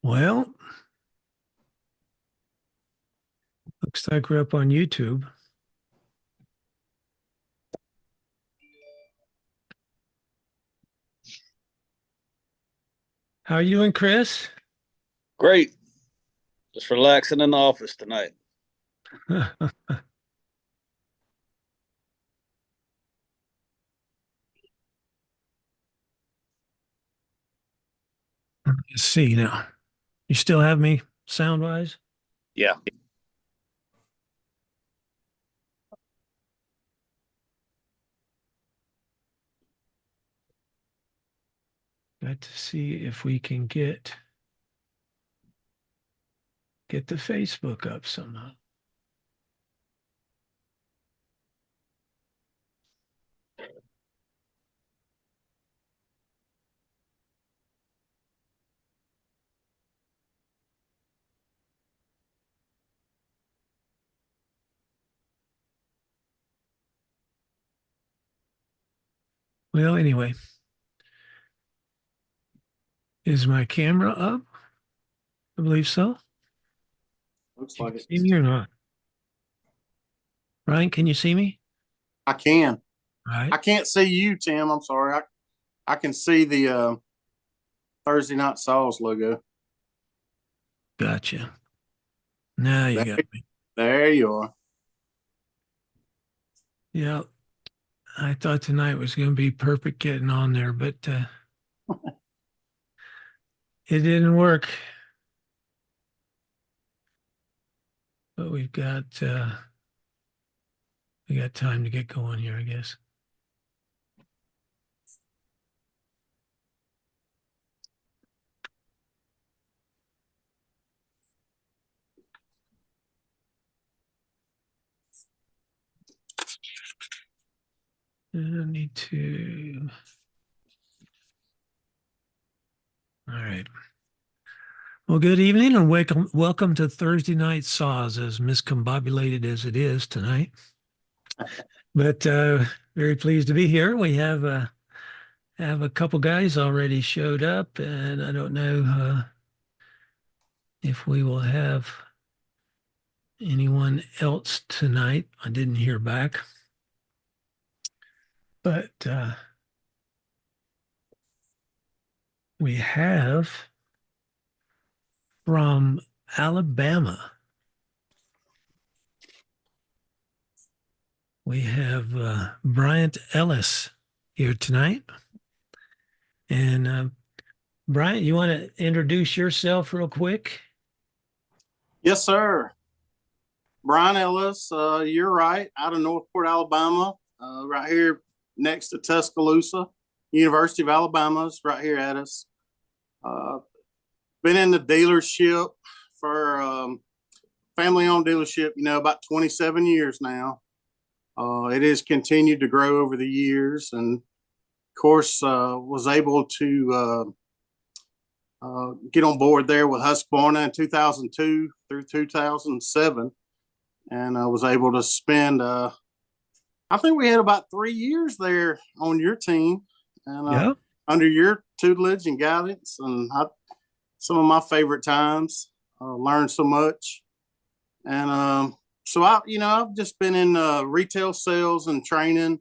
Well, looks like we're up on YouTube. How are you doing, Chris? Great. Just relaxing in the office tonight. Let's see now. You still have me sound wise? Yeah. Got to see if we can get the Facebook up somehow. Well, anyway, is my camera up? I believe so. Looks You like can it. see me or not? Ryan, can you see me? I can. All right. I can't see you, Tim. I'm sorry. I can see the Thursday Night Saws logo. Gotcha. Now you There, got me. there you are. Yeah. I thought tonight was going to be perfect getting on there, but it didn't work. But we got time to get going here, I guess. I need to. All right. Well, good evening and welcome to Thursday Night Saws, as miscombobulated as it is tonight. But very pleased to be here. We have a couple guys already showed up, and I don't know if we will have anyone else tonight. I didn't hear back, but we have from Alabama. We have Bryant Ellis here tonight. And Bryant, you want to introduce yourself real quick? Yes, sir. Brian Ellis, you're right. Out of Northport, Alabama, right here next to Tuscaloosa. University of Alabama is right here at us. Uh, been in the dealership for family-owned dealership, about 27 years now. It has continued to grow over the years, and of course, was able to get on board there with Husqvarna in 2002 through 2007, and I was able to spend. I think we had about 3 years there on your team, and Yeah. under your tutelage and guidance, and some of my favorite times. Learned so much, and so I've just been in retail sales and training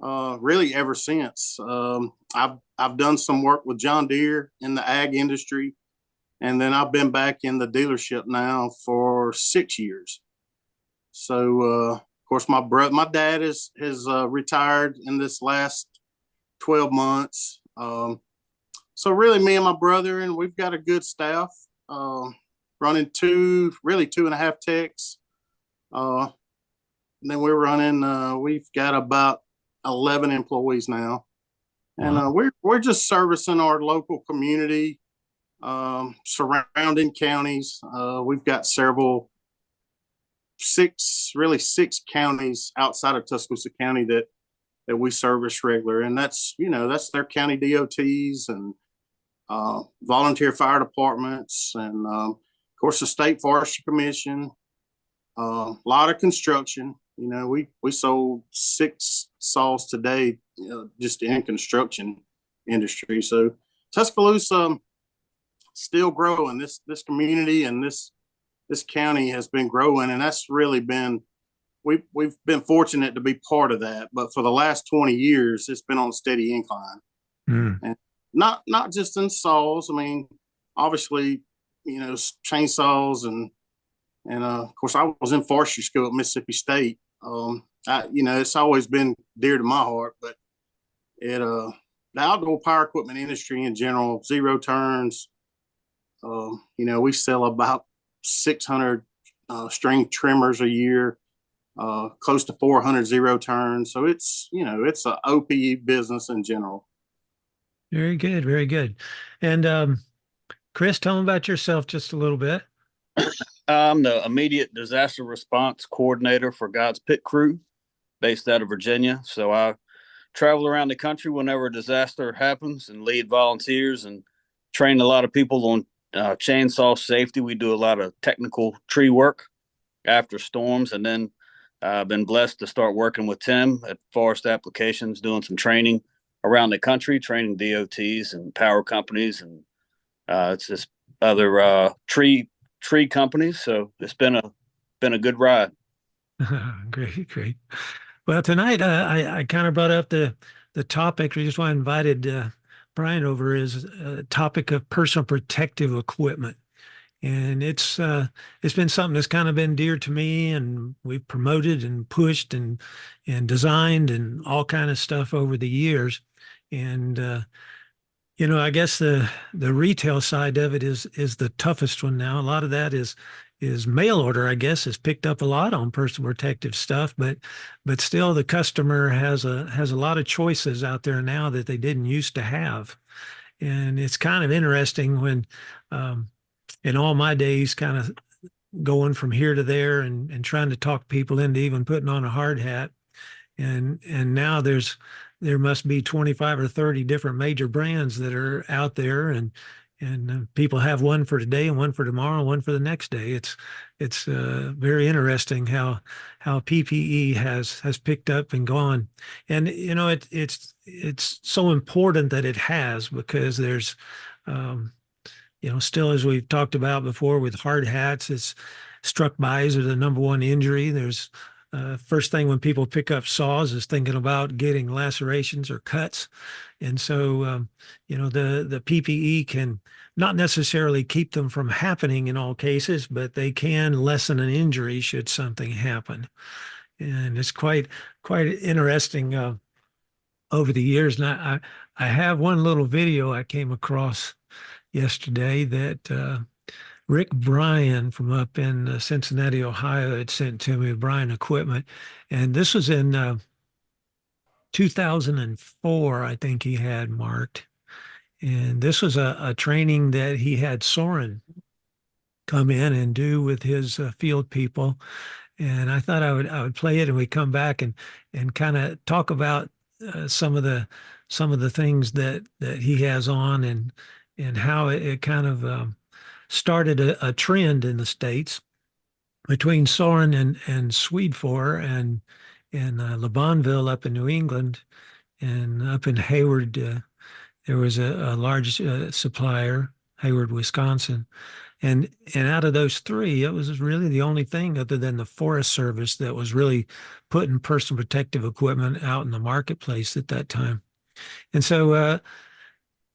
really ever since. I've done some work with John Deere in the ag industry, and then I've been back in the dealership now for 6 years. So of course my dad has retired in this last 12 months. So really me and my brother, and we've got a good staff, running two and a half techs. And then we've got about 11 employees now. And Wow. we're just servicing our local community, surrounding counties. We've got six counties outside of Tuscaloosa County that we service regular, and that's their county DOTs and volunteer fire departments, and of course the state forestry commission. A lot of construction. We sold 6 saws today, just in construction industry. So Tuscaloosa, still growing. This community and this county has been growing, and that's really been we've been fortunate to be part of that. But for the last 20 years, it's been on a steady incline, Mm. and not just in saws. I mean, obviously, chainsaws and of course, I was in forestry school at Mississippi State. It's always been dear to my heart, but the outdoor power equipment industry in general, zero turns. We sell about 600 string trimmers a year, close to 400 zero turns. So it's a OPE business in general. Very good, very good. And Chris, tell them about yourself just a little bit. I'm the immediate disaster response coordinator for God's Pit Crew, based out of Virginia. So I travel around the country whenever a disaster happens and lead volunteers and train a lot of people on chainsaw safety. We do a lot of technical tree work after storms, and then I've been blessed to start working with Tim at Forest Applications, doing some training around the country, training DOTs and power companies, and it's just other tree companies. So it's been a good ride. Great, great. Well, tonight I kind of brought up the topic. I just want to invited Brian over is a topic of personal protective equipment, and it's been something that's kind of been dear to me, and we've promoted and pushed and designed and all kind of stuff over the years, and I guess the retail side of it is the toughest one now. A lot of that is mail order, I guess, has picked up a lot on personal protective stuff, but still the customer has a lot of choices out there now that they didn't used to have. And it's kind of interesting when in all my days kind of going from here to there and trying to talk people into even putting on a hard hat and now there must be 25 or 30 different major brands that are out there and people have one for today and one for tomorrow and one for the next day. It's very interesting how PPE has picked up and gone, and it's so important that it has because there's um, still, as we've talked about before with hard hats, it's struck bys are the number one injury. There's first thing when people pick up saws is thinking about getting lacerations or cuts. And so, the PPE can not necessarily keep them from happening in all cases, but they can lessen an injury should something happen. And it's quite interesting over the years. And I have one little video I came across yesterday that Rick Bryan from up in Cincinnati, Ohio, had sent to me, Bryan Equipment. And this was in 2004, I think he had marked. And this was a training that he had Soren come in and do with his field people. And I thought I would play it and we come back and kind of talk about some of the things that he has on and how it kind of started a trend in the States between Soren and Swedenborg and LeBonville up in New England and up in Hayward. There was a large supplier, Hayward, Wisconsin. And out of those three, it was really the only thing other than the Forest Service that was really putting personal protective equipment out in the marketplace at that time. And so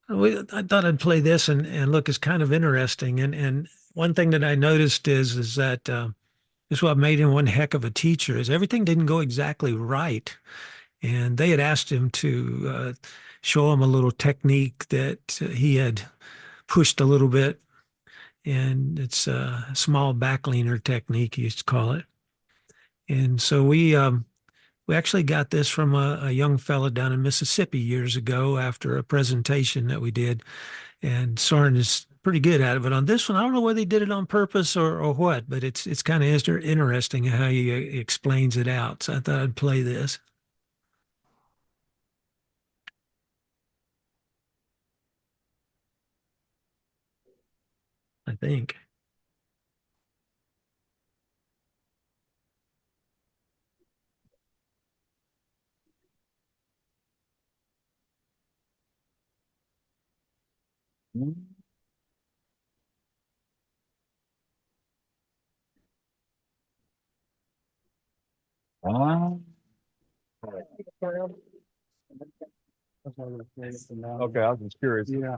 I thought I'd play this and look, it's kind of interesting. And one thing that I noticed is that this is what made him one heck of a teacher is everything didn't go exactly right. And they had asked him to show him a little technique that he had pushed a little bit. And it's a small back leaner technique, he used to call it. And so we actually got this from a young fella down in Mississippi years ago after a presentation that we did. And Soren is pretty good at it. But on this one, I don't know whether he did it on purpose or what, but it's kind of interesting how he explains it out. So I thought I'd play this. I think. Okay, I was just curious. Yeah.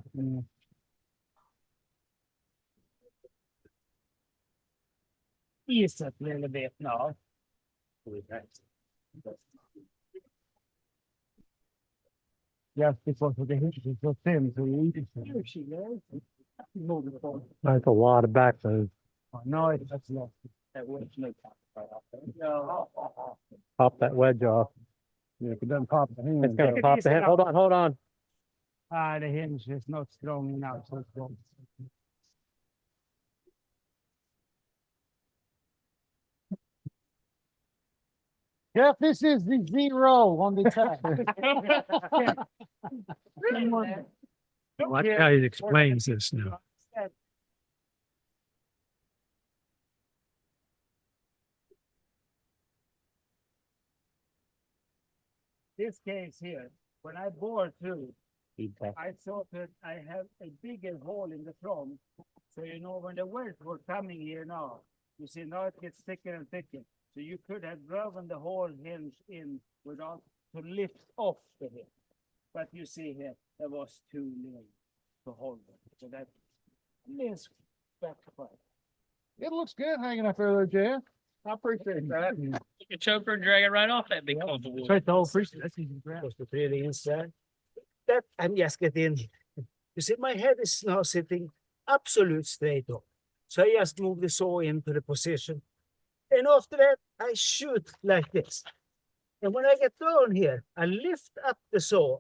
Is a little bit now. Yes, because of the hinge is so thin, so you eat it. Here she goes. That's a lot of backbone. No, that's not. That wedge no pop that wedge off. Yeah, if it doesn't pop the hinge. It's gonna pop the hinge. Hold on, hold on. The hinge is not strong enough, so it's wrong. Yeah, this is the zero on the test. Watch how he explains this now. This case here, when I bore through, I thought that I have a bigger hole in the front. So, you know, when the welds were coming here now, you see now it gets thicker and thicker. So you could have driven the whole hinge in without to lift off the hinge. But you see here, there was too late to hold it. So that is backfire. It looks good hanging up there, though, Jeff. I appreciate that. You can choker and drag it right off that big clump of wood. Right, the whole first, that's easy to grab. Just to really inside. That I'm just getting. You see, my head is now sitting absolute straight up. So I just move the saw into the position. And after that, I shoot like this. And when I get down here, I lift up the saw,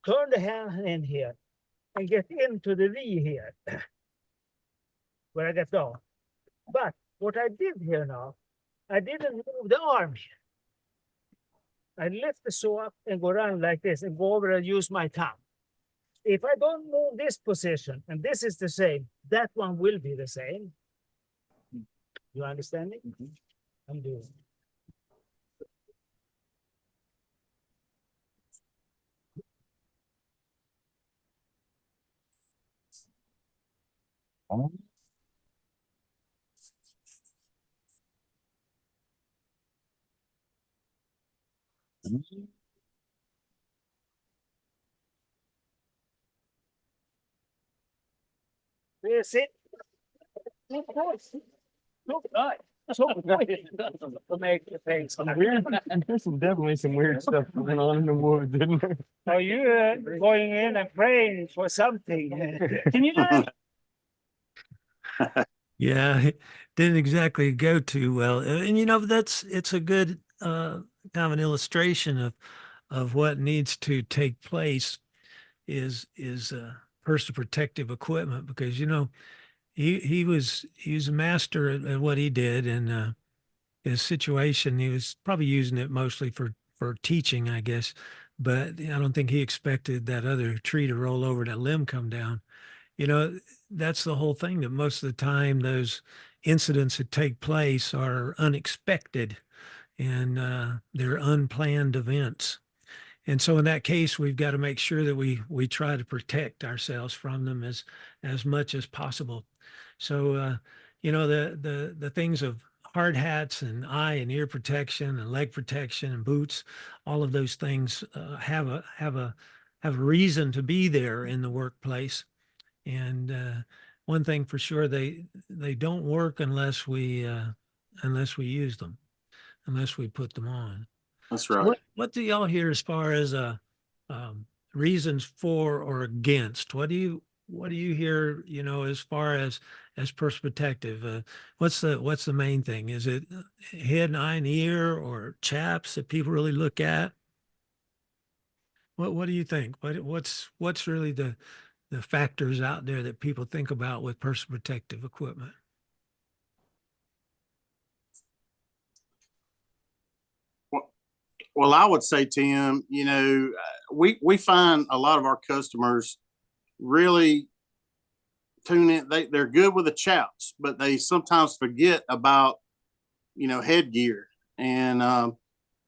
turn the hand in here, and get into the V here, where I get down. But what I did here now, I didn't move the arm here. I lift the saw up and go around like this and go over and use my thumb. If I don't move this position, and this is the same, that one will be the same. You understand me? I'm doing it. That's it. Of course. Look, so to make the things Weird. There's definitely some weird stuff going on in the woods, isn't there? Are you going in and praying for something? Can you do that? Yeah, it didn't exactly go too well. And you know, it's a good kind of an illustration of what needs to take place is personal protective equipment, because you know he was a master at what he did, and his situation, he was probably using it mostly for teaching, I guess, but I don't think he expected that other tree to roll over, that limb come down. You know, that's the whole thing, that most of the time those incidents that take place are unexpected, and they're unplanned events. And so in that case, we've got to make sure that we try to protect ourselves from them as much as possible. So you know, the things of hard hats and eye and ear protection and leg protection and boots, all of those things have a reason to be there in the workplace. And one thing for sure, they don't work unless we use them, unless we put them on. That's So right. what do y'all hear as far as reasons for or against? What do you hear? You know, as far as perspective, what's the main thing? Is it head, eye, and ear, or chaps that people really look at? What do you think? What's really the factors out there that people think about with personal protective equipment? Well, I would say, Tim, you know, we find a lot of our customers really tune in. They're good with the chaps, but they sometimes forget about, you know, headgear and,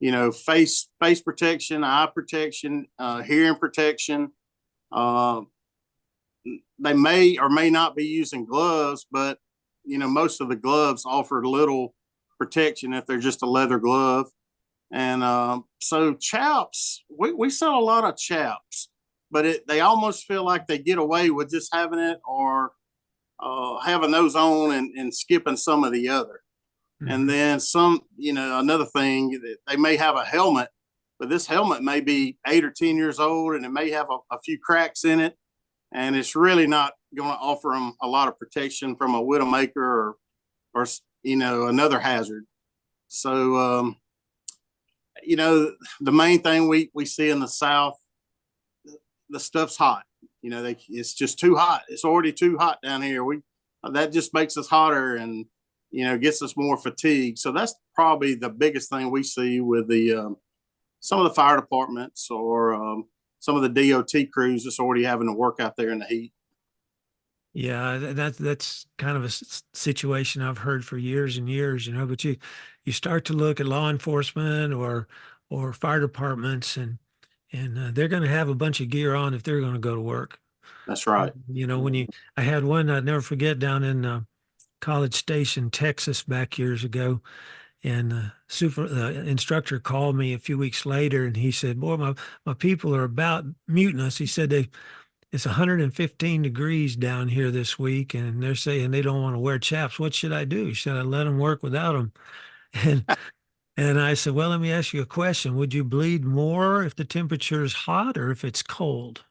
you know, face protection, eye protection, hearing protection. They may or may not be using gloves, but, you know, most of the gloves offer little protection if they're just a leather glove. And so chaps, we sell a lot of chaps, but they almost feel like they get away with just having it or having those on and skipping some of the other. And then some, another thing, they may have a helmet, but this helmet may be 8 or 10 years old and it may have a few cracks in it. And it's really not going to offer them a lot of protection from a widowmaker or another hazard. So, the main thing we see in the South, the stuff's hot. It's just too hot. It's already too hot down here. That just makes us hotter and gets us more fatigue. So that's probably the biggest thing we see with the some of the fire departments or some of the DOT crews that's already having to work out there in the heat. Yeah, that's kind of a situation I've heard for years and years, but you start to look at law enforcement or fire departments and they're going to have a bunch of gear on if they're going to go to work. That's right. I had one I'd never forget down in College Station, Texas back years ago. And the instructor called me a few weeks later and he said, boy, my people are about muting us. He said it's 115 degrees down here this week, and they're saying they don't want to wear chaps. What should I do? He said, I let them work without them. And I said, well, let me ask you a question. Would you bleed more if the temperature is hot or if it's cold?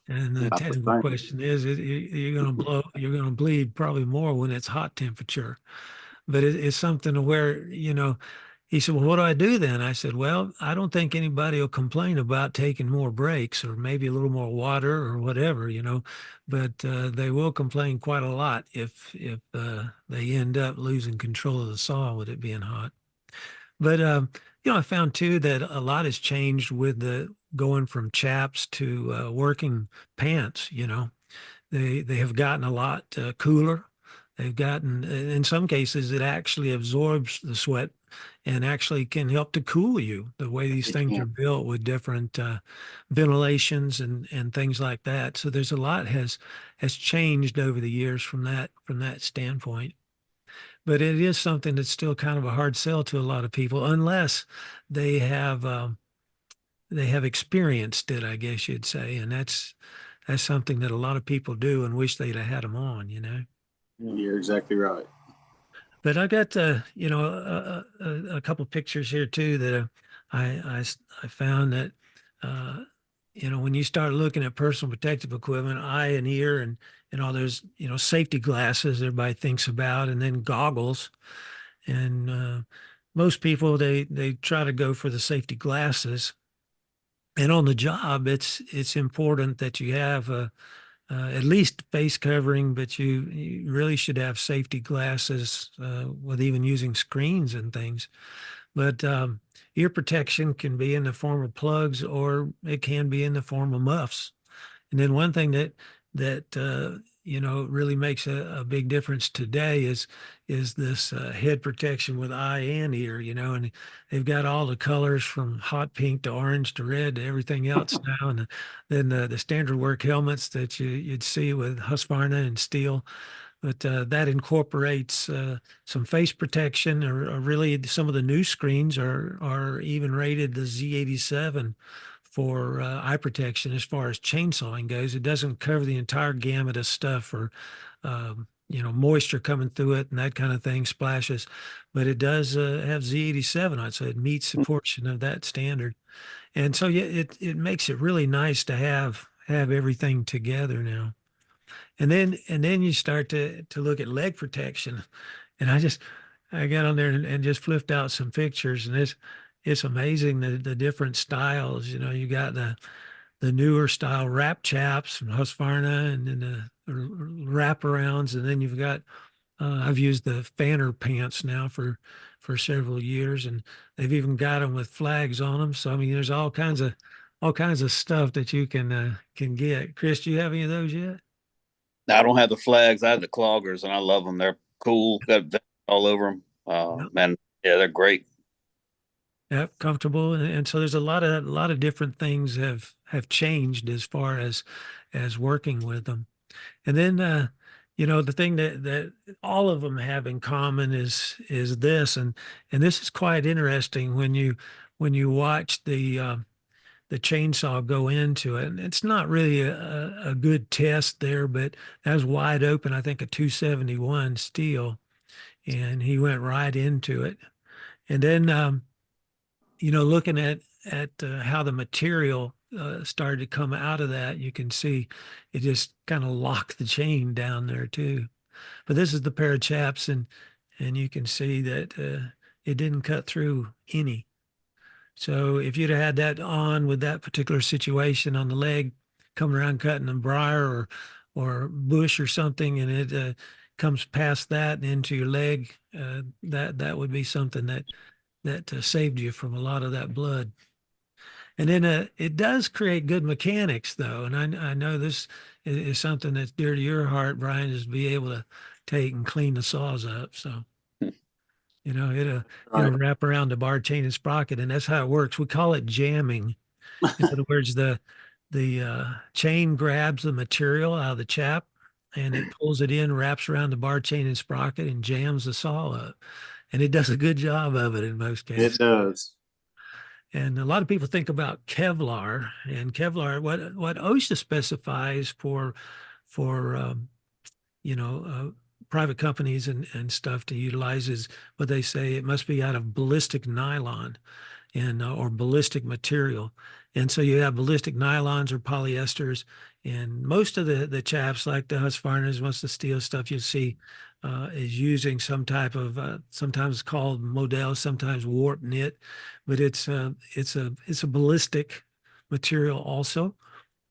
And the technical question is, you're going to bleed probably more when it's hot temperature. But it's something to where, he said, well, what do I do then? I said, well, I don't think anybody will complain about taking more breaks or maybe a little more water or whatever, but they will complain quite a lot if they end up losing control of the saw with it being hot. But, I found too that a lot has changed with the going from chaps to working pants, they have gotten a lot cooler. They've gotten, in some cases, it actually absorbs the sweat and actually can help to cool you. The way these things are built with different ventilations and things like that. So there's a lot has changed over the years from that standpoint. But it is something that's still kind of a hard sell to a lot of people, unless they have experienced it, I guess you'd say, and that's something that a lot of people do and wish they'd have had them on. You're exactly right. But I got a couple pictures here too that I found that when you start looking at personal protective equipment, eye and ear and all those safety glasses everybody thinks about, and then goggles, and most people they try to go for the safety glasses. And on the job, it's important that you have at least face covering, but you really should have safety glasses with even using screens and things. But ear protection can be in the form of plugs or it can be in the form of muffs. And then one thing that really makes a big difference today is this head protection with eye and ear, and they've got all the colors from hot pink to orange to red to everything else now. And then the standard work helmets that you'd see with Husqvarna and Steel. But that incorporates some face protection, or really some of the new screens are even rated the Z87 for eye protection as far as chainsawing goes. It doesn't cover the entire gamut of stuff or moisture coming through it and that kind of thing, splashes, but it does have Z87 on it, so it meets the portion of that standard. And so yeah, it makes it really nice to have everything together now. And then you start to look at leg protection, and I got on there and just flipped out some pictures, and it's amazing the different styles. You got the newer style wrap chaps from Husqvarna, and then the wraparounds, and then you've got I've used the fanner pants now for several years, and they've even got them with flags on them. So I mean, there's all kinds of stuff that you can get. Chris, do you have any of those yet? I don't have the flags. I have the cloggers, and I love them. They're cool. Got all over them. Yep. Man, yeah, they're great. Yep, comfortable, and so there's a lot of different things have changed as far as working with them. And then you know, the thing that all of them have in common is this, and this is quite interesting when you watch the chainsaw go into it. And it's not really a good test there, but that was wide open. I think a 271 steel, and he went right into it. And then you know, looking at how the material started to come out of that, you can see it just kind of locked the chain down there too. But this is the pair of chaps, and you can see that it didn't cut through any. So if you'd have had that on with that particular situation on the leg, coming around cutting a briar or bush or something, and it comes past that and into your leg, that would be something that saved you from a lot of that blood. And then it does create good mechanics, though. And I know this is something that's dear to your heart, Brian, is to be able to take and clean the saws up. So, you know, it'll Right. wrap around the bar chain and sprocket, and that's how it works. We call it jamming. In other words, the chain grabs the material out of the chap, and it pulls it in, wraps around the bar chain and sprocket, and jams the saw up. And it does a good job of it in most cases. It does. And a lot of people think about Kevlar, and Kevlar, what OSHA specifies for you know private companies and stuff to utilize is what they say it must be out of ballistic nylon and or ballistic material. And so you have ballistic nylons or polyesters, and most of the chaps like the Husqvarnas, most of the steel stuff you see is using some type of sometimes called modal, sometimes warp knit, but it's a ballistic material also,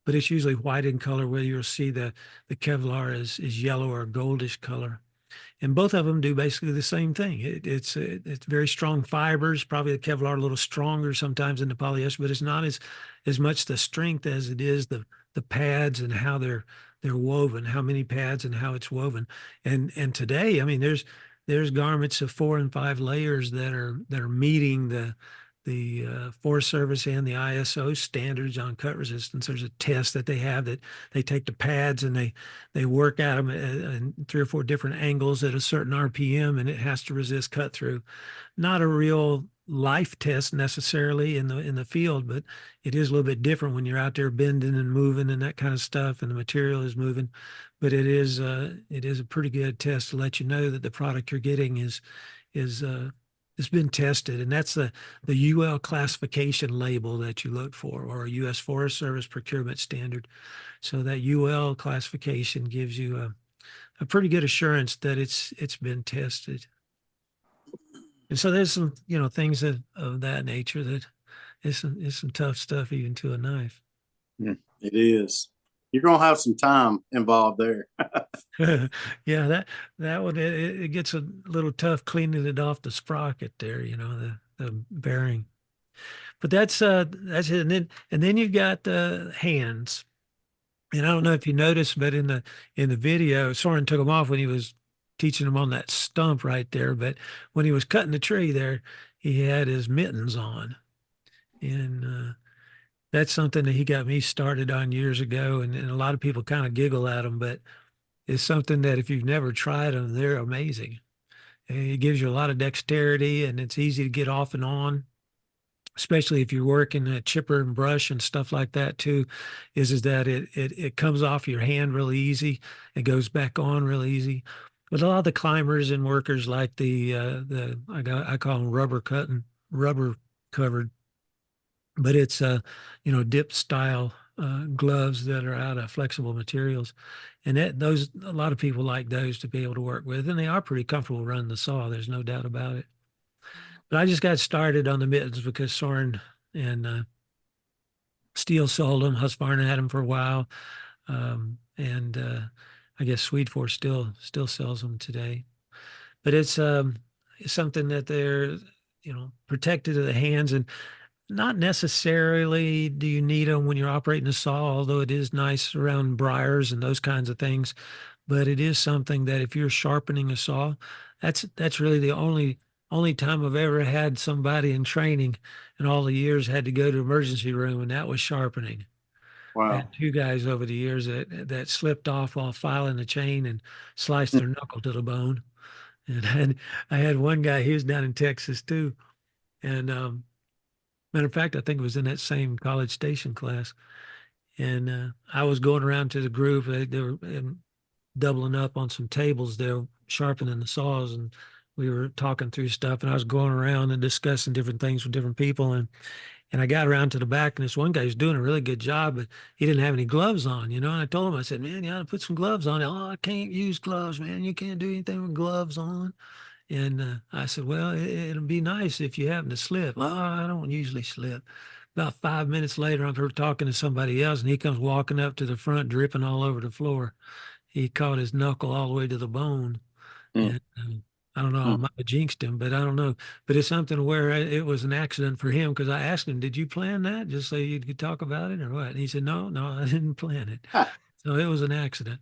but it's usually white in color, where you'll see the Kevlar is yellow or goldish color. And both of them do basically the same thing. It's very strong fibers. Probably the Kevlar a little stronger sometimes than the polyester, but it's not as much the strength as it is the pads and how they're woven, how many pads and how it's woven. And today, I mean, there's garments of 4 and 5 layers that are meeting the Forest Service and the ISO standards on cut resistance. There's a test that they have that they take the pads and they work at them in 3 or 4 different angles at a certain RPM, and it has to resist cut through. Not a real life test necessarily in the field, but it is a little bit different when you're out there bending and moving and that kind of stuff, and the material is moving. But it is a pretty good test to let you know that the product you're getting is it's been tested, and that's the UL classification label that you look for, or a U.S. Forest Service procurement standard. So that UL classification gives you a pretty good assurance that it's been tested. And so there's some things of that nature that is some tough stuff even to a knife. It is. You're gonna have some time involved there. Yeah, that would it gets a little tough cleaning it off the sprocket there, the bearing. But that's it. And then you've got the hands. And I don't know if you noticed, but in the video, Soren took them off when he was teaching them on that stump right there. But when he was cutting the tree there, he had his mittens on. And that's something that he got me started on years ago. And a lot of people kind of giggle at them, but it's something that if you've never tried them, they're amazing. And it gives you a lot of dexterity, and it's easy to get off and on, especially if you're working a chipper and brush and stuff like that too, is that it comes off your hand really easy. It goes back on real easy. But a lot of the climbers and workers like I call them rubber covered, but it's dip style gloves that are out of flexible materials, and those a lot of people like those to be able to work with, and they are pretty comfortable running the saw. There's no doubt about it. But I just got started on the mittens because Soren and Steel sold them. Husqvarna had them for a while, and I guess Sweetforce still sells them today. But it's something that they're protected to the hands, and not necessarily do you need them when you're operating a saw, although it is nice around briars and those kinds of things. But it is something that if you're sharpening a saw, that's really the only time I've ever had somebody in training in all the years had to go to emergency room, and that was sharpening. Wow. Had two guys over the years that slipped off while filing the chain and sliced their knuckle to the bone. And I had one guy, he was down in Texas too. And matter of fact, I think it was in that same College Station class. And I was going around to the group. They were doubling up on some tables. They were sharpening the saws, and we were talking through stuff. And I was going around and discussing different things with different people. And I got around to the back, and this one guy was doing a really good job, but he didn't have any gloves on, you know. And I told him, I said, "Man, you ought to put some gloves on." Oh, I can't use gloves, man. You can't do anything with gloves on. And I said, "Well, it'll be nice if you happen to slip." "Oh, I don't usually slip." About 5 minutes later, I'm talking to somebody else, and he comes walking up to the front, dripping all over the floor. He caught his knuckle all the way to the bone. Mm. And I don't know, I might have jinxed him, but I don't know. But it's something where it was an accident for him because I asked him, "Did you plan that just so you could talk about it or what?" And he said, "No, no, I didn't plan it." Ah, So it was an accident.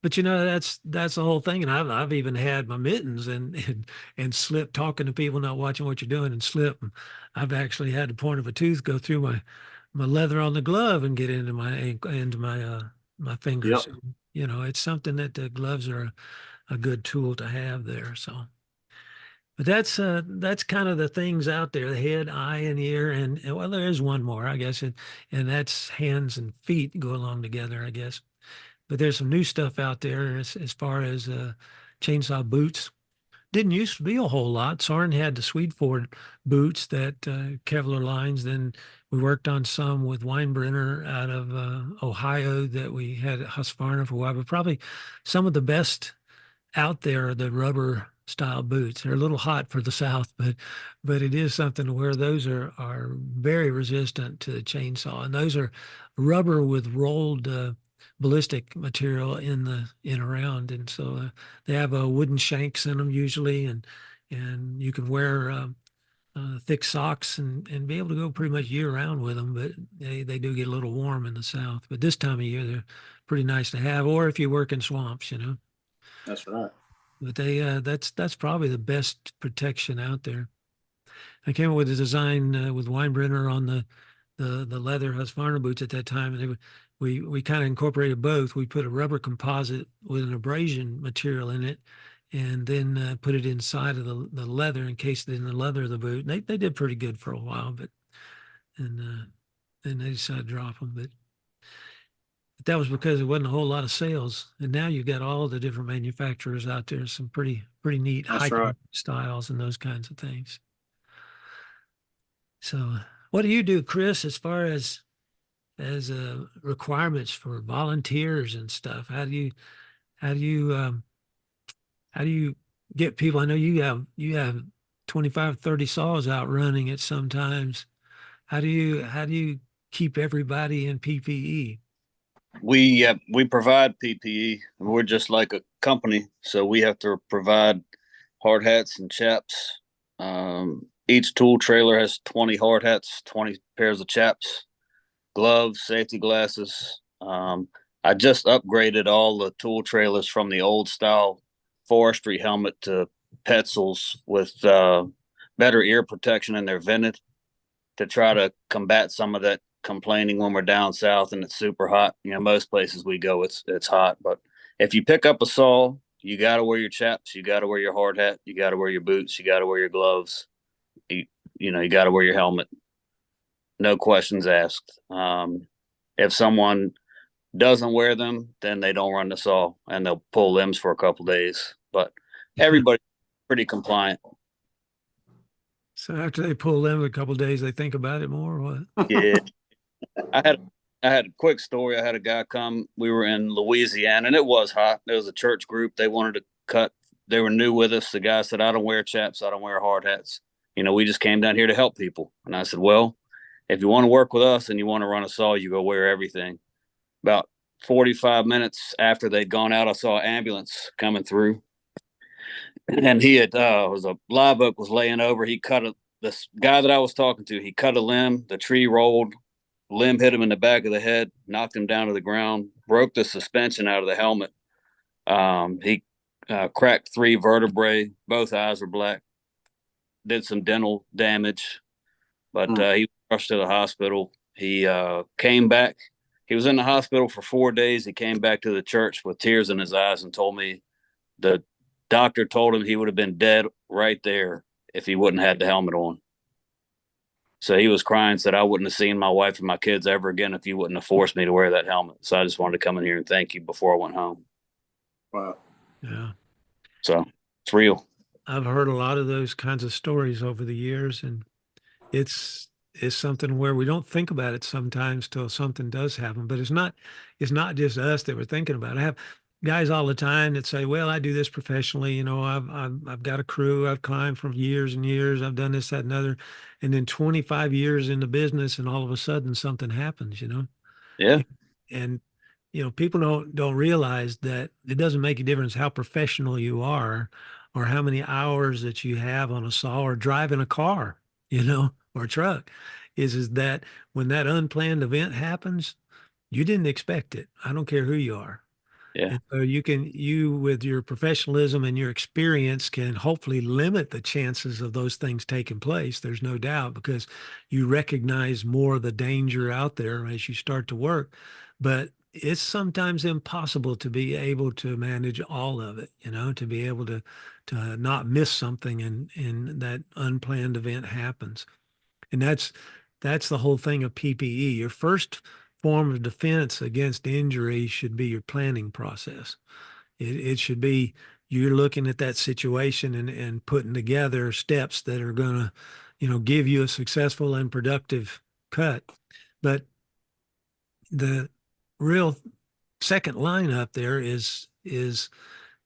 But you know, that's the whole thing. And I've even had my mittens and slip talking to people not watching what you're doing and slip. And I've actually had the point of a tooth go through my leather on the glove and get into my yep. fingers. You know, it's something that the gloves are a good tool to have there. So, but that's kind of the things out there: the head, eye, and ear, and well, there is one more, I guess, and that's hands and feet go along together, I guess. But there's some new stuff out there as far as chainsaw boots. Didn't used to be a whole lot. Soren had the Swedeford boots that Kevlar lines. Then we worked on some with Weinbrenner out of Ohio that we had at Husqvarna for a while. But probably some of the best out there are the rubber style boots. They're a little hot for the South, but it is something where those are very resistant to the chainsaw, and those are rubber with rolled ballistic material in around, and so they have wooden shanks in them usually, and you can wear thick socks and be able to go pretty much year round with them, but they do get a little warm in the South. But this time of year, they're pretty nice to have, or if you work in swamps, you know. That's right. But they that's probably the best protection out there. I came up with a design with Weinbrenner on the leather Husqvarna boots at that time, and we kind of incorporated both. We put a rubber composite with an abrasion material in it, and then put it inside of the leather, encased it in the leather of the boot. And they did pretty good for a while, but and then they decided to drop them. But that was because there wasn't a whole lot of sales. And now you've got all the different manufacturers out there, some pretty neat That's right. hiking styles and those kinds of things. So what do you do, Chris, as far as requirements for volunteers and stuff? How do you how do you get people? I know you have 25, 30 saws out running at sometimes. How do you keep everybody in PPE? We provide PPE. We're just like a company, so we have to provide hard hats and chaps. Each tool trailer has 20 hard hats, 20 pairs of chaps, gloves, safety glasses. I just upgraded all the tool trailers from the old style forestry helmet to Petzls with better ear protection, and they're vented to try to combat some of that complaining when we're down south and it's super hot. You know, most places we go, it's hot. But if you pick up a saw, you got to wear your chaps, you got to wear your hard hat, you got to wear your boots, you got to wear your gloves. You, you got to wear your helmet. No questions asked. If someone doesn't wear them, then they don't run the saw and they'll pull limbs for a couple days. But everybody's pretty compliant. So after they pull them a couple of days, they think about it more. Or what? Yeah. I had a quick story. I had a guy come. We were in Louisiana and it was hot. There was a church group. They wanted to cut. They were new with us. The guy said, "I don't wear chaps. I don't wear hard hats. We just came down here to help people." And I said, "Well, if you want to work with us and you want to run a saw, you go wear everything." About 45 minutes after they'd gone out, I saw an ambulance coming through. And he had was a live oak was laying over. This guy that I was talking to, he cut a limb. The tree rolled, limb hit him in the back of the head, knocked him down to the ground, broke the suspension out of the helmet. He cracked 3 vertebrae. Both eyes were black. Did some dental damage, but he was rushed to the hospital. He came back. He was in the hospital for 4 days. He came back to the church with tears in his eyes and told me the doctor told him he would have been dead right there if he wouldn't have had the helmet on. So he was crying, said I wouldn't have seen my wife and my kids ever again if you wouldn't have forced me to wear that helmet. So I just wanted to come in here and thank you before I went home. Wow. Yeah. So it's real. I've heard a lot of those kinds of stories over the years, and it's something where we don't think about it sometimes till something does happen. But it's not just us that we're thinking about it. I have guys all the time that say, "Well, I do this professionally. You know, I've got a crew. I've climbed for years and years. I've done this, that, and other." And then 25 years in the business, and all of a sudden something happens. You know, Yeah. and people don't realize that it doesn't make a difference how professional you are or how many hours that you have on a saw or driving a car, or a truck, is that when that unplanned event happens, you didn't expect it. I don't care who you are. Yeah. And so you with your professionalism and your experience can hopefully limit the chances of those things taking place. There's no doubt, because you recognize more of the danger out there as you start to work. But it's sometimes impossible to be able to manage all of it, to be able to not miss something and that unplanned event happens. And that's the whole thing of PPE. Your first form of defense against injury should be your planning process. It should be you're looking at that situation and putting together steps that are going to, give you a successful and productive cut. But the real second line up there is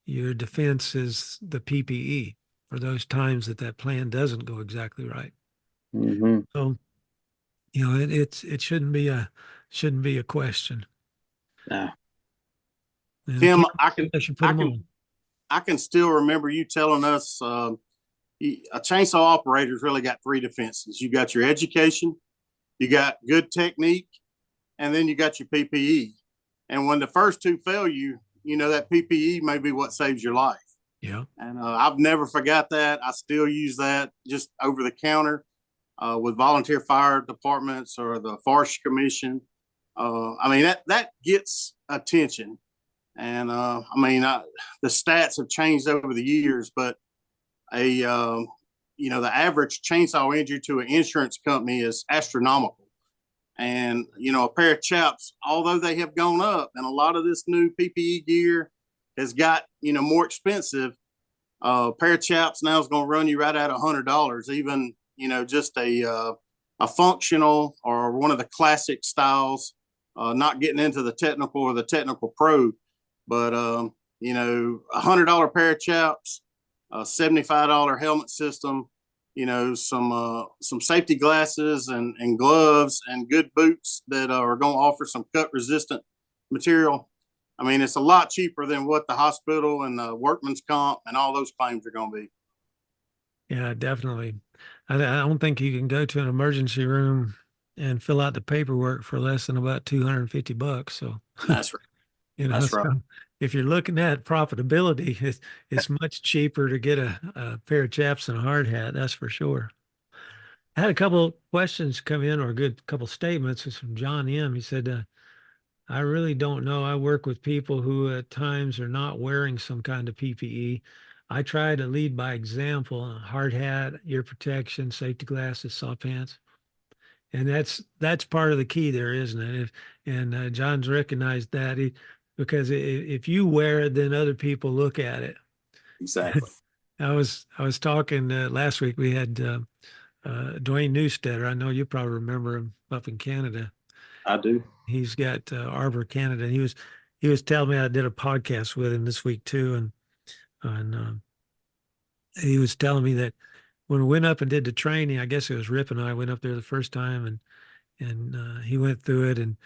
your defense is the PPE for those times that plan doesn't go exactly right. Mm-hmm. So, it shouldn't be a question. No. And Tim, I should put them on. I can still remember you telling us a chainsaw operator's really got three defenses. You got your education, you got good technique, and then you got your PPE. And when the first two fail you, that PPE may be what saves your life. Yeah. And I've never forgot that. I still use that just over the counter with volunteer fire departments or the Forest Commission. That gets attention. And the stats have changed over the years, but the average chainsaw injury to an insurance company is astronomical. And, a pair of chaps, although they have gone up and a lot of this new PPE gear has got, more expensive, a pair of chaps now is going to run you right at $100, even, just a functional or one of the classic styles, not getting into the technical or the technical pro, but, $100 pair of chaps, a $75 helmet system, some safety glasses and gloves and good boots that are going to offer some cut resistant material. It's a lot cheaper than what the hospital and the workman's comp and all those claims are going to be. Yeah, definitely. I don't think you can go to an emergency room and fill out the paperwork for less than about $250. So That's right. That's right. so if you're looking at profitability, it's much cheaper to get a pair of chaps and a hard hat. That's for sure. I had a couple of questions come in, or a good couple statements. It's from John M. He said, I really don't know. I work with people who at times are not wearing some kind of PPE. I try to lead by example: a hard hat, ear protection, safety glasses, saw pants. And that's part of the key there, isn't it? And John's recognized that because if you wear it, then other people look at it. Exactly. I was talking last week. We had Dwayne Newstetter. I know you probably remember him up in Canada. I do. He's got Arbor Canada. And he was telling me, I did a podcast with him this week too, and he was telling me that when we went up and did the training, I guess it was Rip and I went up there the first time, and he went through it, and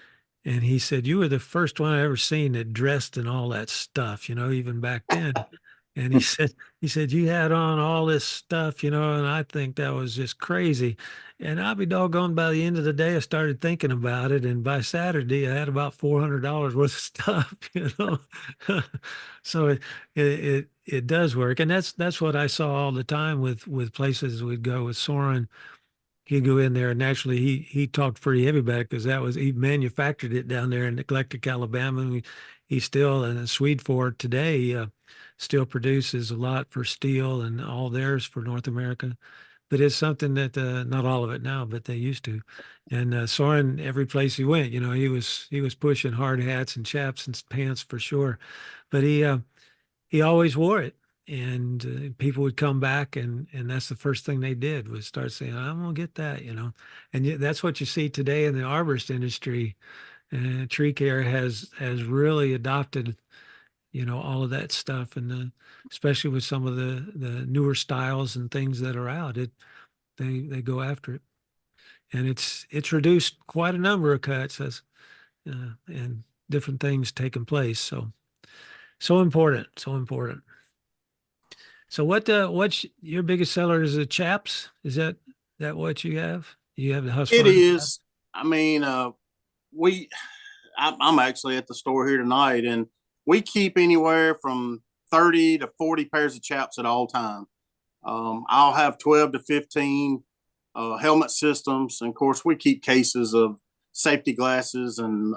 he said, you were the first one I ever seen that dressed in all that stuff, even back then. And he said, you had on all this stuff, and I think that was just crazy. And I'll be doggone, by the end of the day, I started thinking about it. And by Saturday, I had about $400 worth of stuff, So it does work. And that's what I saw all the time with places we'd go with Soren. he'd go in there, and naturally he talked pretty heavy about it because he manufactured it down there in Eclectic, Alabama. And he still, and Swede Ford today still produces a lot for steel and all theirs for North America. But it's something that not all of it now, but they used to. And Soren, every place he went, he was pushing hard hats and chaps and pants for sure. But he always wore it, and people would come back, and that's the first thing they did was start saying, "I'm gonna get that," And that's what you see today in the arborist industry. Tree care has really adopted, all of that stuff, and especially with some of the newer styles and things that are out, they go after it, and it's reduced quite a number of cuts as and different things taking place. So important, so important. So what's your biggest seller? Is it chaps? Is that what you have? You have the Husqvarna? It is. I mean, I'm actually at the store here tonight, and we keep anywhere from 30 to 40 pairs of chaps at all time. I'll have 12 to 15 helmet systems. And of course, we keep cases of safety glasses and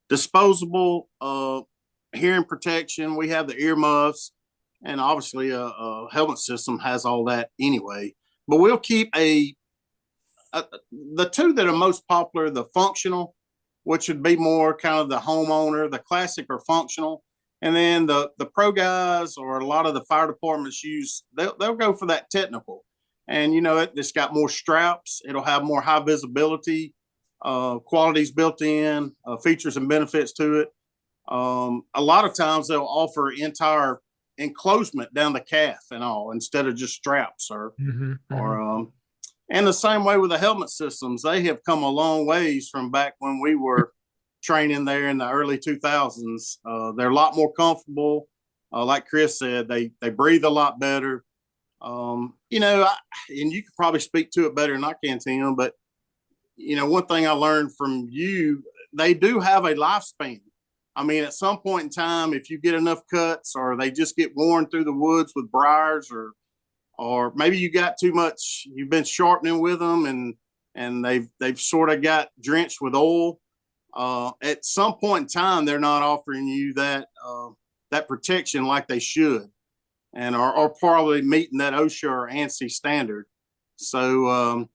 disposable hearing protection. We have the earmuffs, and obviously a helmet system has all that anyway. But we'll keep the two that are most popular, the functional, which would be more kind of the homeowner, the classic or functional. And then the pro guys or a lot of the fire departments they'll go for that technical. And, it's got more straps. It'll have more high visibility, qualities built in, features and benefits to it. A lot of times they'll offer entire enclosement down the calf and all instead of just straps or and the same way with the helmet systems. They have come a long ways from back when we were training there in the early 2000s. They're a lot more comfortable. Like Chris said, they breathe a lot better. And you could probably speak to it better than I can, Tim, but one thing I learned from you, they do have a lifespan. I mean, at some point in time, if you get enough cuts or they just get worn through the woods with briars or maybe you got too much, you've been sharpening with them and they've sort of got drenched with oil. At some point in time, they're not offering you that protection like they should, and are probably meeting that OSHA or ANSI standard. So,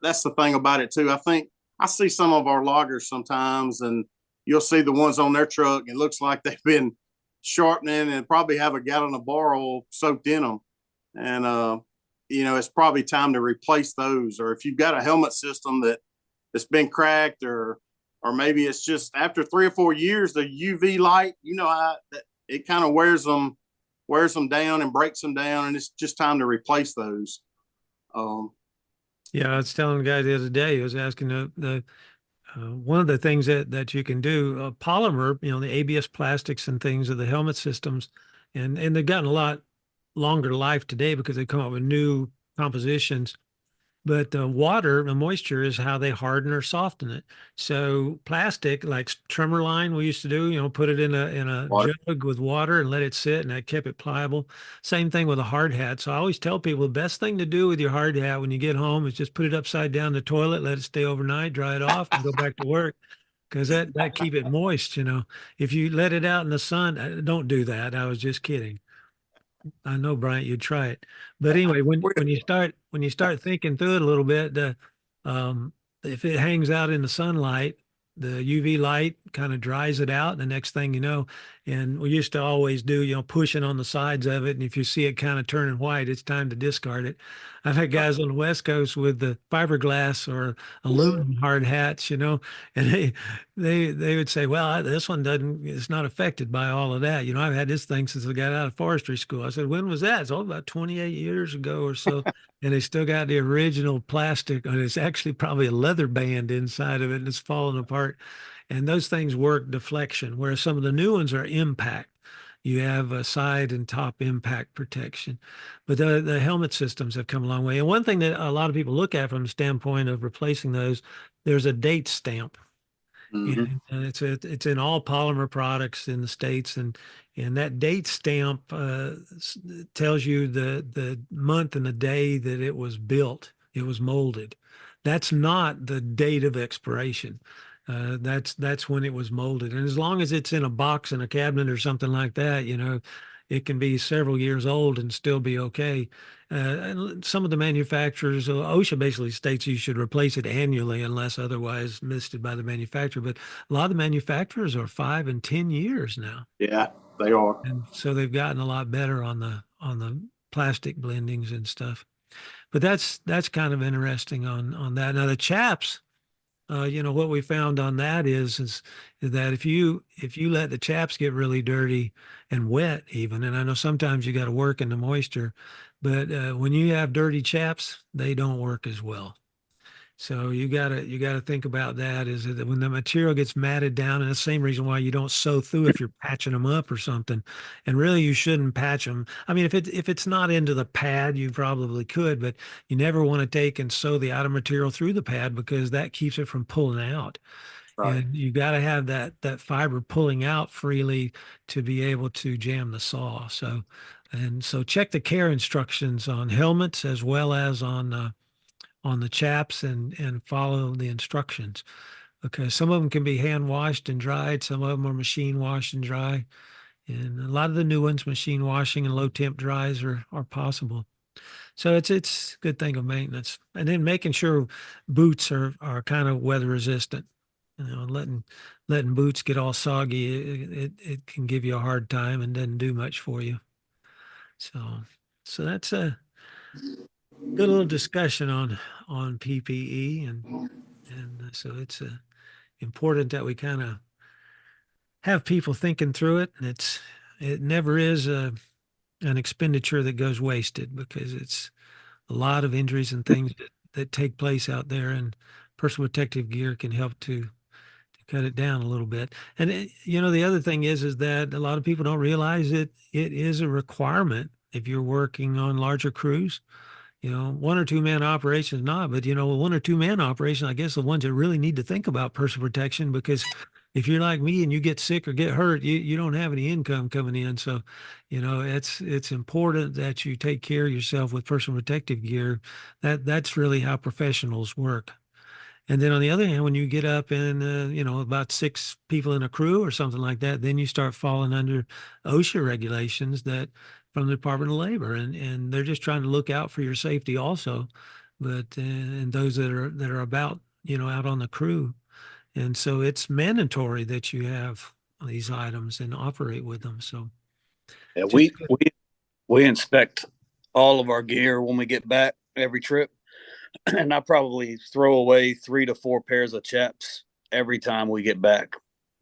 that's the thing about it too. I think I see some of our loggers sometimes, and you'll see the ones on their truck. It looks like they've been sharpening and probably have a gallon of bar oil soaked in them. And, it's probably time to replace those. Or if you've got a helmet system that's been cracked or maybe it's just after 3 or 4 years, the UV light, it kind of wears them down and breaks them down. And it's just time to replace those. Yeah, I was telling the guy the other day, I was asking the one of the things that you can do, polymer, the ABS plastics and things of the helmet systems, and they've gotten a lot longer life today because they come up with new compositions. But water, the moisture is how they harden or soften it. So plastic, like trimmer line we used to do, put it in a jug with water and let it sit, and that kept it pliable. Same thing with a hard hat. So I always tell people the best thing to do with your hard hat when you get home is just put it upside down in the toilet, let it stay overnight, dry it off, and go back to work. Because that keep it moist. If you let it out in the sun, don't do that. I was just kidding. I know, Bryant, you'd try it. But anyway, when you start thinking through it a little bit, if it hangs out in the sunlight, the UV light kind of dries it out. And the next thing you know, and we used to always do, pushing on the sides of it. And if you see it kind of turning white, it's time to discard it. I've had guys on the West Coast with the fiberglass or aluminum hard hats, and they would say, well, this one it's not affected by all of that. I've had this thing since I got out of forestry school. I said, when was that? It's all about 28 years ago or so. And they still got the original plastic, and it's actually probably a leather band inside of it, and it's falling apart. And those things work deflection, whereas some of the new ones are impact. You have a side and top impact protection. But the helmet systems have come a long way. And one thing that a lot of people look at from the standpoint of replacing those, there's a date stamp. And it's in all polymer products in the States, and that date stamp tells you the month and the day that it was built it was molded. That's not the date of expiration. That's when it was molded. And as long as it's in a box in a cabinet or something like that, it can be several years old and still be okay. And some of the manufacturers, OSHA basically states you should replace it annually unless otherwise listed by the manufacturer. But a lot of the manufacturers are 5 and 10 years now. Yeah, they are. And so they've gotten a lot better on the plastic blendings and stuff. But that's kind of interesting on that. Now the chaps, what we found on that is that if you let the chaps get really dirty and wet even, and I know sometimes you got to work in the moisture, but when you have dirty chaps, they don't work as well. So you gotta think about that is that when the material gets matted down, and the same reason why you don't sew through if you're patching them up or something. And really you shouldn't patch them. I mean, if it's not into the pad, you probably could, but you never want to take and sew the outer material through the pad because that keeps it from pulling out. Right. And you got to have that fiber pulling out freely to be able to jam the saw. So check the care instructions on helmets as well as on the chaps and follow the instructions. Okay, some of them can be hand washed and dried. Some of them are machine washed and dry. And a lot of the new ones, machine washing and low temp dries are possible. So it's a good thing of maintenance. And then making sure boots are kind of weather resistant. Letting boots get all soggy, it can give you a hard time and doesn't do much for you. So that's a good little discussion on PPE and so it's important that we kind of have people thinking through it, and it never is an expenditure that goes wasted because it's a lot of injuries and things that take place out there, and personal protective gear can help to cut it down a little bit. And the other thing is that a lot of people don't realize it is a requirement if you're working on larger crews. 1 or 2 man operations, not, but 1 or 2 man operation, I guess the ones that really need to think about personal protection, because if you're like me and you get sick or get hurt, you don't have any income coming in. So, it's important that you take care of yourself with personal protective gear. That's really how professionals work. And then on the other hand, when you get up in, about 6 people in a crew or something like that, then you start falling under OSHA regulations that from the Department of Labor, and they're just trying to look out for your safety also, but and those that are about out on the crew, and so it's mandatory that you have these items and operate with them. So Yeah, just we inspect all of our gear when we get back every trip, and I probably throw away 3 to 4 pairs of chaps every time we get back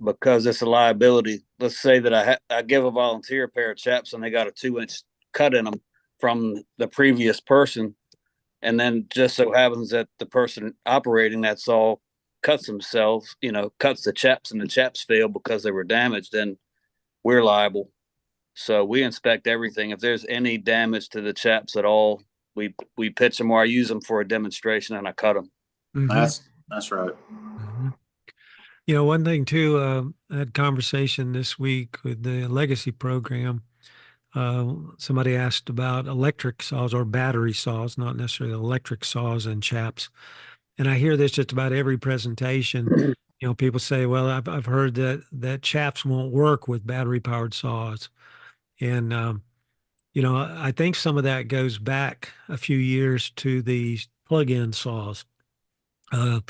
because it's a liability. Let's say that I give a volunteer a pair of chaps and they got a 2-inch cut in them from the previous person, and then just so happens that the person operating that saw cuts themselves, cuts the chaps and the chaps fail because they were damaged, then we're liable. So we inspect everything. If there's any damage to the chaps at all, we pitch them or I use them for a demonstration and I cut them. Mhm. That's right. Mhm. One thing too, I had conversation this week with the legacy program. Somebody asked about electric saws or battery saws, not necessarily electric saws and chaps. And I hear this just about every presentation. People say, "Well, I've heard that chaps won't work with battery powered saws," and I think some of that goes back a few years to these plug-in saws. Uh,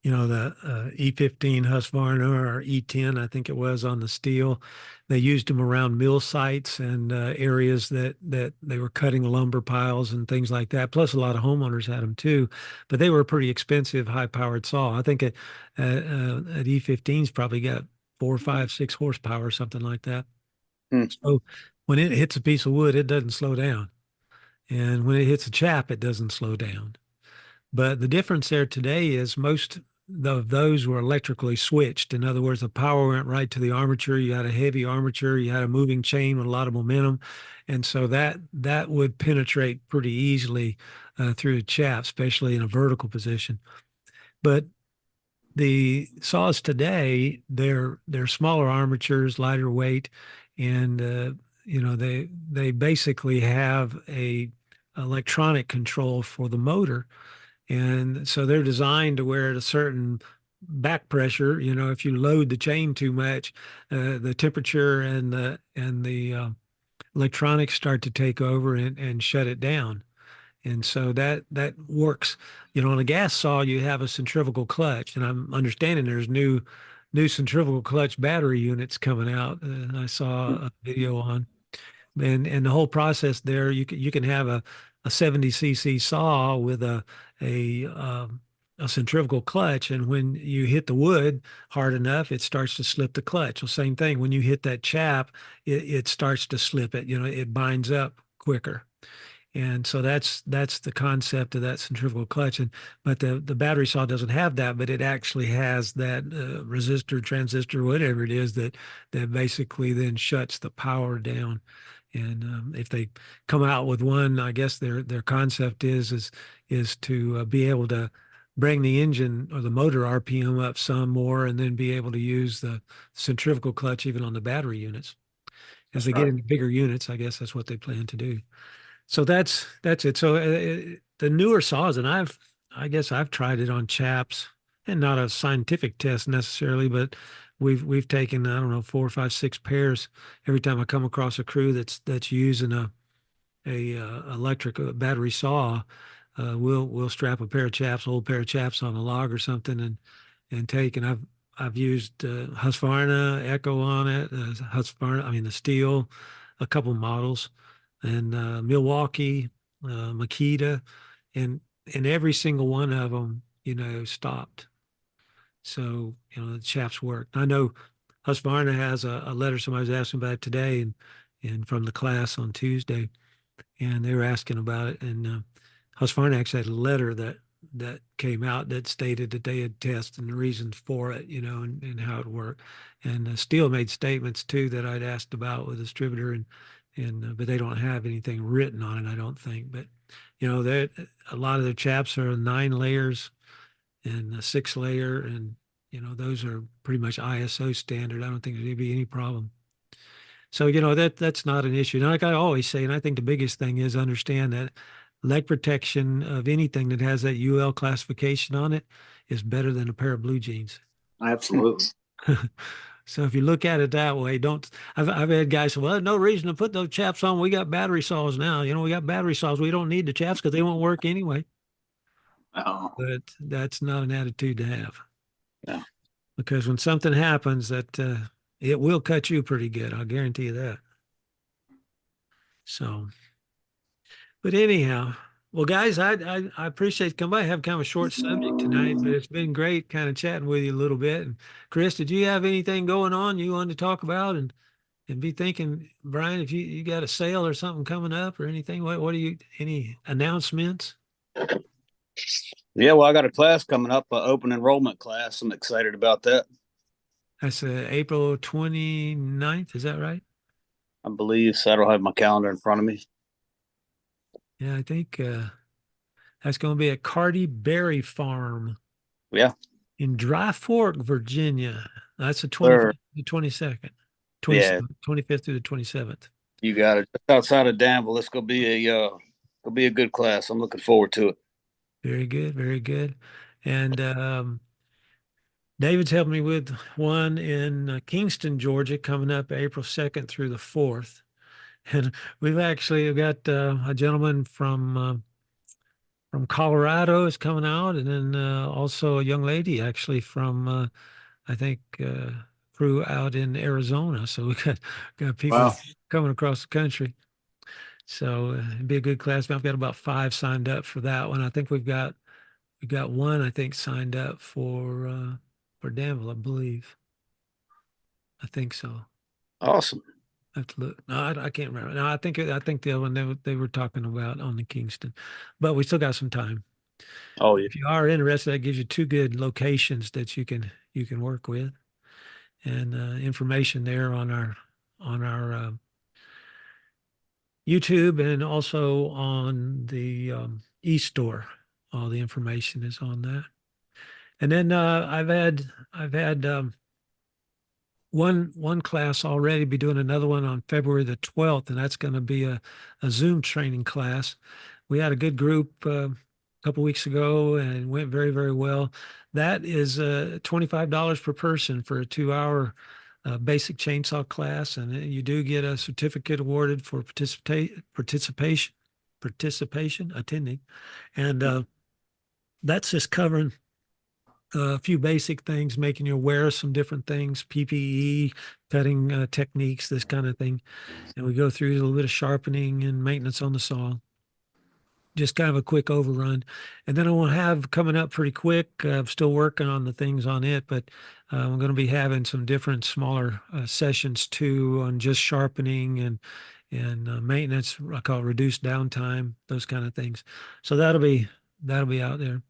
the E15 Husqvarna or E10, I think it was on the steel. They used them around mill sites and areas that they were cutting lumber piles and things like that. Plus, a lot of homeowners had them too, but they were a pretty expensive, high-powered saw. I think an E15's probably got 4, 5, 6 horsepower or something like that. So when it hits a piece of wood, it doesn't slow down, and when it hits a chap, it doesn't slow down. But the difference there today is most of those were electrically switched. In other words, the power went right to the armature. You had a heavy armature, you had a moving chain with a lot of momentum. And so that would penetrate pretty easily through the chap, especially in a vertical position. But the saws today, they're smaller armatures, lighter weight, and they basically have a electronic control for the motor. And so they're designed to where at a certain back pressure, you know, if you load the chain too much, the temperature and the electronics start to take over and shut it down. And so that works. You know, on a gas saw, you have a centrifugal clutch, and I'm understanding there's new centrifugal clutch battery units coming out. I saw a video on, and the whole process there, you can have a 70 cc saw with a centrifugal clutch, and when you hit the wood hard enough, it starts to slip the clutch. Well, same thing when you hit that chap, it starts to slip it. You know, it binds up quicker. And so that's the concept of that centrifugal clutch. And but the battery saw doesn't have that, but it actually has that resistor, transistor, whatever it is that basically then shuts the power down. And if they come out with one, I guess their concept is to be able to bring the engine or the motor RPM up some more, and then be able to use the centrifugal clutch even on the battery units. As they get into bigger units, I guess that's what they plan to do. So that's it. So the newer saws, and I guess I've tried it on chaps, and not a scientific test necessarily, but we've taken, I don't know, 4, 5, 6 pairs every time I come across a crew that's using a electric battery saw. We'll strap a pair of chaps, old pair of chaps on a log or something, and take. And I've used Husqvarna Echo on it, Husqvarna, I mean the steel, a couple models, and Milwaukee, Makita, and every single one of them, you know, stopped. So, you know, the shafts worked. I know Husqvarna has a letter somebody was asking about today, and from the class on Tuesday, and they were asking about it. And Husqvarna actually had a letter that came out that stated that they had tested and the reasons for it, you know, and how it worked. And Steel made statements too that I'd asked about with the distributor, and but they don't have anything written on it, I don't think. But you know, that a lot of their chaps are 9 layers and a 6 layer, and you know, those are pretty much ISO standard. I don't think there'd be any problem. So, you know, that's not an issue. And like I always say, and I think the biggest thing is understand that leg protection of anything that has that UL classification on it is better than a pair of blue jeans. Absolutely. So if you look at it that way, don't. I've had guys say, "Well, no reason to put those chaps on. We got battery saws now. You know, we got battery saws. We don't need the chaps because they won't work anyway." Oh, But that's not an attitude to have. Yeah. Because when something happens, that it will cut you pretty good. I'll guarantee you that. So, but anyhow, well, guys, I appreciate you coming by. I have kind of a short subject tonight, but it's been great kind of chatting with you a little bit. And Chris, did you have anything going on you wanted to talk about and be thinking, Brian, if you got a sale or something coming up or anything, what do you, any announcements? Yeah, well, I got a class coming up, an open enrollment class. I'm excited about that. That's April 29th. Is that right? I believe so. I don't have my calendar in front of me. Yeah, I think that's going to be at Cardi Berry Farm. Yeah. In Dry Fork, Virginia. That's the 25th, Sure. the 22nd, Yeah. 25th through the 27th. You got it. Just outside of Danville. It's gonna be a good class. I'm looking forward to it. Very good, very good. And David's helping me with one in Kingston, Georgia, coming up April 2nd through the 4th. And we've actually got a gentleman from Colorado is coming out, and then also a young lady actually from I think crew out in Arizona. So we got people Wow. coming across the country. So it'd be a good class. I've got about 5 signed up for that one. I think we got one I think signed up for Danville, I believe. I think so. Awesome. I have to look. No, I can't remember. No, I think the other one they were talking about on the Kingston, but we still got some time. Oh yeah. If you are interested, that gives you 2 good locations that you can work with, and information there on our YouTube and also on the e-store. All the information is on that. And then I've had one class already. Be doing another one on February the 12th, and that's going to be a Zoom training class. we had a good group a couple weeks ago and went very, very well. That is $25 per person for a 2 hour basic chainsaw class, and you do get a certificate awarded for participation attending, and that's just covering a few basic things, making you aware of some different things, PPE, cutting techniques, this kind of thing. And we go through a little bit of sharpening and maintenance on the saw. Just kind of a quick overrun. And then I will have coming up pretty quick. I'm still working on the things on it, but I'm going to be having some different smaller sessions too on just sharpening and maintenance. I call it reduced downtime, those kind of things. So that'll be out there.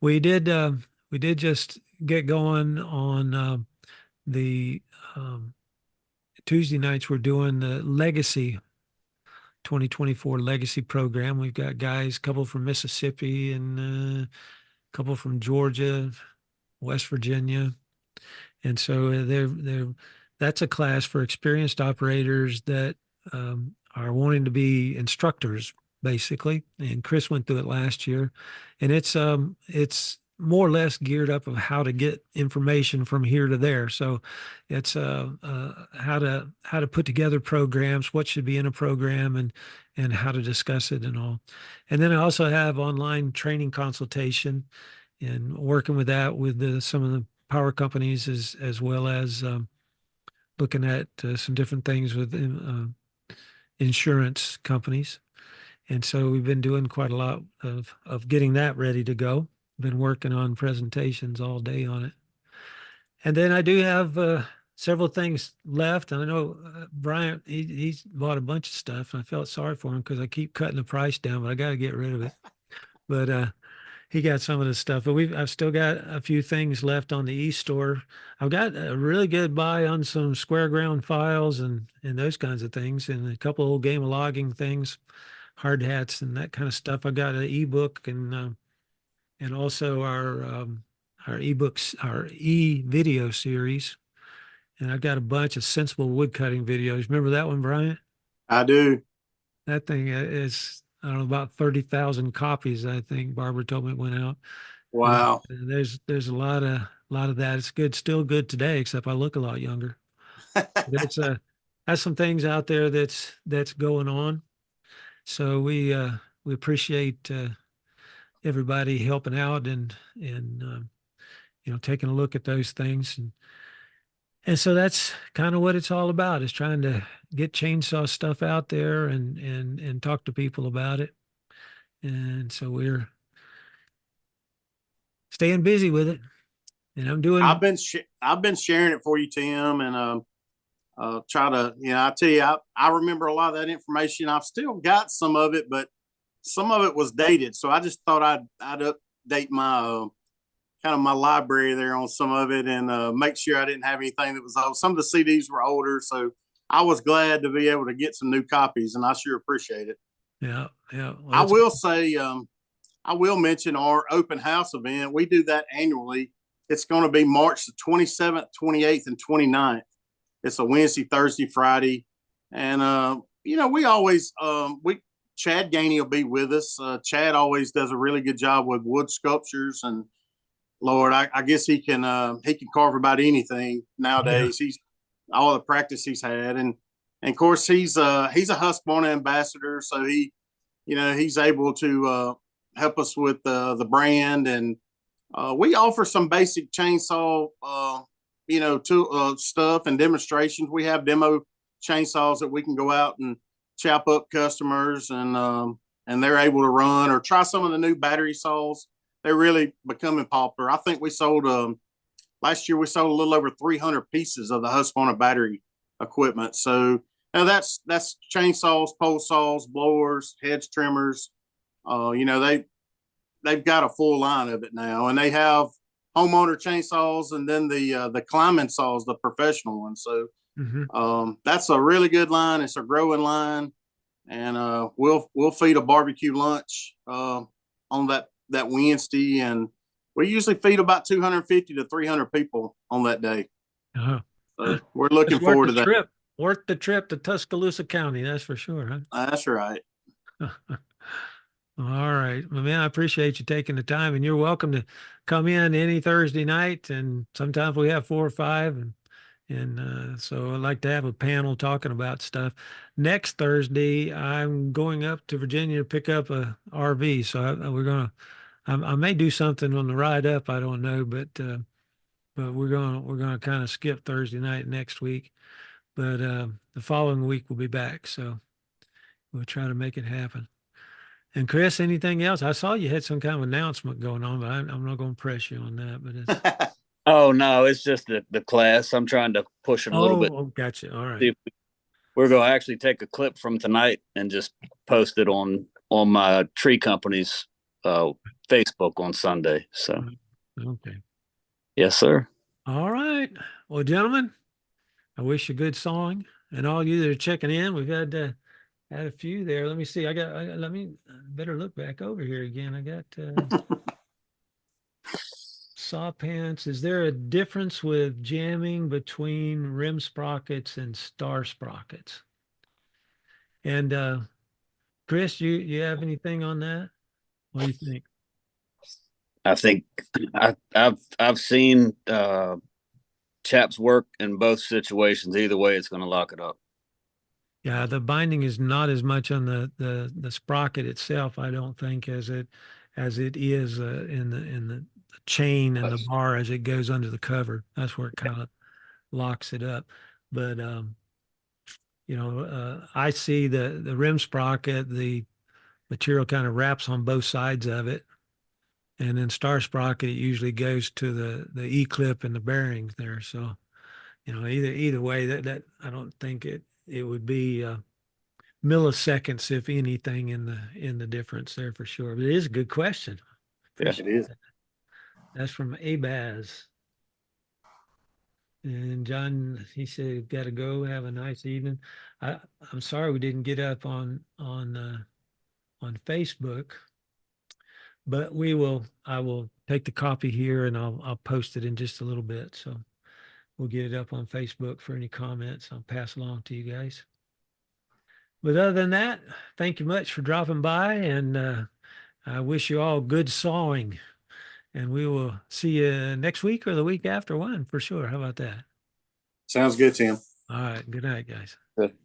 We did just get going on the Tuesday nights. We're doing the Legacy 2024 Legacy program. We've got guys, a couple from Mississippi and a couple from Georgia, West Virginia, and so that's a class for experienced operators that are wanting to be instructors, basically. And Chris went through it last year, and it's more or less geared up of how to get information from here to there. So it's how to put together programs, what should be in a program, and how to discuss it and all. And then I also have online training consultation and working with that with some of the power companies as well as looking at some different things with insurance companies. And so we've been doing quite a lot of getting that ready to go. Been working on presentations all day on it. And then I do have several things left. And I know Bryant, he's bought a bunch of stuff, and I felt sorry for him because I keep cutting the price down, but I got to get rid of it. But he got some of the stuff, but I've still got a few things left on the e-store. I've got a really good buy on some square ground files and those kinds of things, and a couple old game of logging things, hard hats and that kind of stuff. I got an ebook and also our ebooks, our e-video series. And I've got a bunch of sensible woodcutting videos. Remember that one, Brian? I do. That thing is, I don't know, about 30,000 copies, I think Barbara told me it went out. Wow. And there's a lot of that. It's good, still good today, except I look a lot younger. But it's has some things out there that's going on. So we appreciate everybody helping out and taking a look at those things, and so that's kind of what it's all about, is trying to get chainsaw stuff out there and talk to people about it. And so we're staying busy with it, and I've been sharing it for you, Tim, and try to, I tell you, I remember a lot of that information. I've still got some of it, but some of it was dated. So I just thought I'd update my kind of my library there on some of it and make sure I didn't have anything that was old. Some of the CDs were older, so I was glad to be able to get some new copies, and I sure appreciate it. Yeah. Well, I will say, I will mention our open house event. We do that annually. It's going to be March the 27th, 28th, and 29th. It's a Wednesday, Thursday, Friday. And, we always, Chad Gainey will be with us. Chad always does a really good job with wood sculptures, and Lord, I guess he can carve about anything nowadays. Yeah. He's all the practice he's had. And of course he's a Husqvarna ambassador. So he's able to, help us with the brand, and we offer some basic chainsaw, stuff and demonstrations. We have demo chainsaws that we can go out and chop up customers, and they're able to run or try some of the new battery saws. They're really becoming popular. I think we sold last year. We sold a little over 300 pieces of the Husqvarna battery equipment. So now that's chainsaws, pole saws, blowers, hedge trimmers. They've got a full line of it now, and they have homeowner chainsaws and then the climbing saws, the professional ones. So that's a really good line. It's a growing line, and we'll feed a barbecue lunch on that Wednesday, and we usually feed about 250 to 300 people on that day. So we're looking forward to that. Worth the trip to Tuscaloosa County, that's for sure, huh? That's right. All right. Well, man, I appreciate you taking the time, and you're welcome to come in any Thursday night. And sometimes we have 4 or 5, and so I'd like to have a panel talking about stuff. Next Thursday, I'm going up to Virginia to pick up a RV. So I may do something on the ride up. I don't know, but we're gonna kind of skip Thursday night next week. But the following week we'll be back. So we'll try to make it happen. And Chris, anything else? I saw you had some kind of announcement going on, but I'm not going to press you on that. But it's Oh no, it's just the class. I'm trying to push it a little bit. oh, gotcha. All See right. if we're going to actually take a clip from tonight and just post it on my tree company's Facebook on Sunday. So Okay. yes, sir. All right. Well, gentlemen, I wish you good song, and all you that are checking in. We've had a few there. Let me see. Let me better look back over here again. I got saw pants. Is there a difference with jamming between rim sprockets and star sprockets? And Chris, you have anything on that? What do you think? I think I've seen chaps work in both situations. Either way, it's going to lock it up. Yeah, the binding is not as much on the sprocket itself, I don't think, as it is in the chain and the bar as it goes under the cover. That's where it kind of locks it up. But I see the rim sprocket, the material kind of wraps on both sides of it, and then star sprocket it usually goes to the E clip and the bearings there. So either way, that I don't think it would be. Milliseconds, if anything, in the difference there for sure. But it is a good question. Yeah. Appreciate it. That's from Abaz. And John, he said, "Got to go. Have a nice evening." I'm sorry we didn't get up on Facebook, but we will. I will take the copy here and I'll post it in just a little bit. So we'll get it up on Facebook for any comments. I'll pass along to you guys. But other than that, thank you much for dropping by, and I wish you all good sawing, and we will see you next week or the week after one for sure. How about that? Sounds good, Tim. All right. Good night, guys. Good.